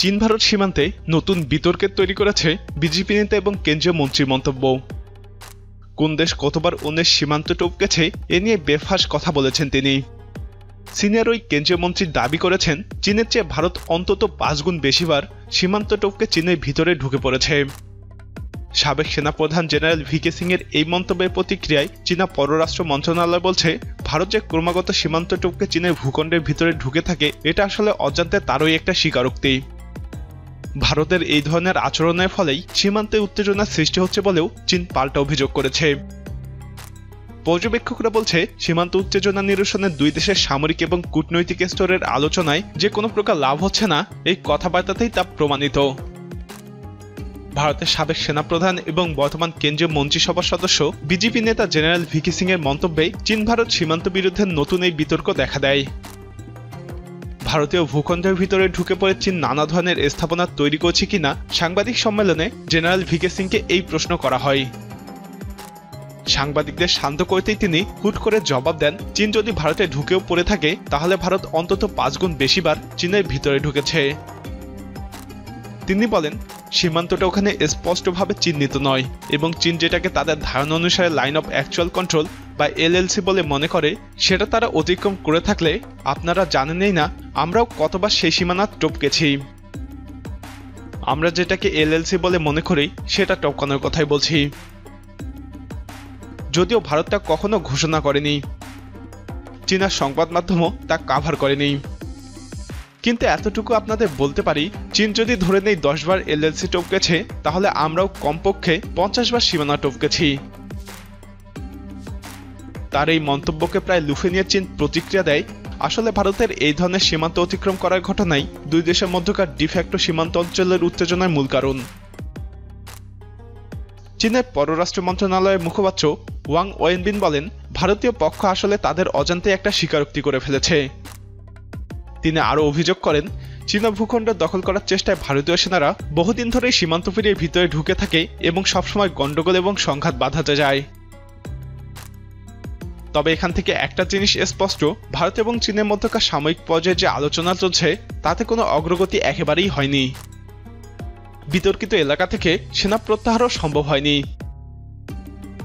চীন ভারত সীমান্তে নতুন বিতর্কের তৈরি করেছে বিজেপি নেতা এবং কেন্দ্রীয় মন্ত্রীর মন্তব্য। কোন দেশ কতবার অন্যের সীমান্ত টপকেছে এ নিয়ে বেফাঁস কথা বলেছেন তিনি। সিনিয়র ওই কেন্দ্রীয় মন্ত্রী দাবি করেছেন, চীনের চেয়ে ভারত অন্তত 5 গুণ বেশিবার সীমান্ত টপকে চীনের ভিতরে ঢুকে পড়েছে। সাবেক সেনাপ্রধান জেনারেল ভিকে সিং এর এই মন্তব্যের প্রতিক্রিয়ায় চীনা পররাষ্ট্র মন্ত্রণালয় বলছে, ভারত যে ক্রমাগত সীমান্ত টপকে চীনের ভূখণ্ডের ভিতরে ঢুকে থাকে এটা আসলে অজান্তে তারই একটা স্বীকারোক্তি। ভারতের এই ধরনের আচরণের ফলেই সীমান্তে উত্তেজনার সৃষ্টি হচ্ছে বলেও চীন পাল্টা অভিযোগ করেছে। পর্যবেক্ষকরা বলছে, সীমান্ত উত্তেজনা নিরসনে দুই দেশের সামরিক এবং কূটনৈতিক স্তরের আলোচনায় যে কোনো প্রকার লাভ হচ্ছে না, এই কথাবার্তাতেই তা প্রমাণিত। ভারতের সাবেক সেনাপ্রধান এবং বর্তমান কেন্দ্রীয় মন্ত্রিসভার সদস্য বিজেপি নেতা জেনারেল ভিকে সিং এর মন্তব্যে চীন ভারত সীমান্ত বিরুদ্ধে নতুন এই বিতর্ক দেখা দেয়। ভারতীয় ভূখণ্ডের ভিতরে ঢুকে পড়ে চীন নানা ধরনের স্থাপনা তৈরি করছে কিনা সাংবাদিক সম্মেলনে জেনারেল ভিকে সিংকে এই প্রশ্ন করা হয়। সাংবাদিকদের শান্ত করতেই তিনি হুট করে জবাব দেন, চীন যদি ভারতে ঢুকেও পড়ে থাকে তাহলে ভারত অন্তত 5 গুণ বেশিবার চীনের ভিতরে ঢুকেছে। তিনি বলেন, সীমান্তটা ওখানে স্পষ্টভাবে চিহ্নিত নয় এবং চীন যেটাকে তাদের ধারণা অনুসারে লাইন অফ অ্যাকচুয়াল কন্ট্রোল বা এলএলসি বলে মনে করে সেটা তারা অতিক্রম করে থাকলে আপনারা জানেনই না আমরাও কতবার সেই সীমানা টপকেছি। আমরা যেটাকে এলএলসি বলে মনে করি সেটা টপকানোর কথাই বলছি। যদিও ভারতটা কখনো ঘোষণা করেনি, চীনা সংবাদ মাধ্যমও তা কাভার করেনি, কিন্তু এতটুকু আপনাদের বলতে পারি, চীন যদি ধরে নেই 10 বার এলএলসি টপকেছে তাহলে আমরাও কমপক্ষে 50 বার সীমানা টপকেছি। তার এই মন্তব্যকে প্রায় লুফে নিয়ে চীন প্রতিক্রিয়া দেয়, আসলে ভারতের এই ধরনের সীমান্ত অতিক্রম করার ঘটনাই দুই দেশের মধ্যকার ডিফ্যাক্টো সীমান্ত অঞ্চলের উত্তেজনার মূল কারণ। চীনের পররাষ্ট্র মন্ত্রণালয়ের মুখপাত্র ওয়াং ওয়েনবিন বলেন, ভারতীয় পক্ষ আসলে তাদের অজান্তে একটা স্বীকারোক্তি করে ফেলেছে। তিনি আরও অভিযোগ করেন, চীনা ভূখণ্ড দখল করার চেষ্টায় ভারতীয় সেনারা বহুদিন ধরেই সীমান্ত পেরিয়ে ভিতরে ঢুকে থাকে এবং সবসময় গণ্ডগোল এবং সংঘাত বাধাতে যায়। তবে এখান থেকে একটা জিনিস স্পষ্ট, ভারত এবং চীনের মধ্যকার সাময়িক পর্যায়ে যে আলোচনা চলছে তাতে কোনো অগ্রগতি একেবারেই হয়নি। বিতর্কিত এলাকা থেকে সেনা প্রত্যাহারও সম্ভব হয়নি।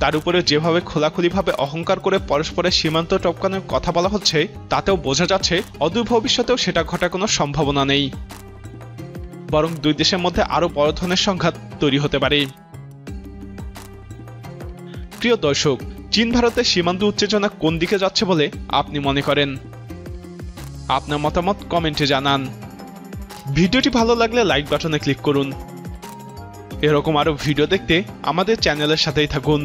তার উপরে যেভাবে খোলাখুলিভাবে অহংকার করে পরস্পরের সীমান্ত টপকানোর কথা বলা হচ্ছে তাতেও বোঝা যাচ্ছে অদূর ভবিষ্যতেও সেটা ঘটার কোনো সম্ভাবনা নেই, বরং দুই দেশের মধ্যে আরও বড় ধরনের সংঘাত তৈরি হতে পারে। প্রিয় দর্শক, চীন ভারতের সীমান্ত উত্তেজনা কোন দিকে যাচ্ছে বলে আপনি মনে করেন? আপনার মতামত কমেন্টে জানান। ভিডিওটি ভালো লাগলে লাইক বাটনে ক্লিক করুন। এরকম আরো ভিডিও দেখতে আমাদের চ্যানেলের সাথেই থাকুন।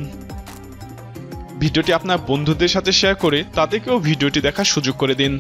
ভিডিওটি আপনার বন্ধুদের সাথে শেয়ার করে তাদেরকেও ভিডিওটি দেখার সুযোগ করে দিন।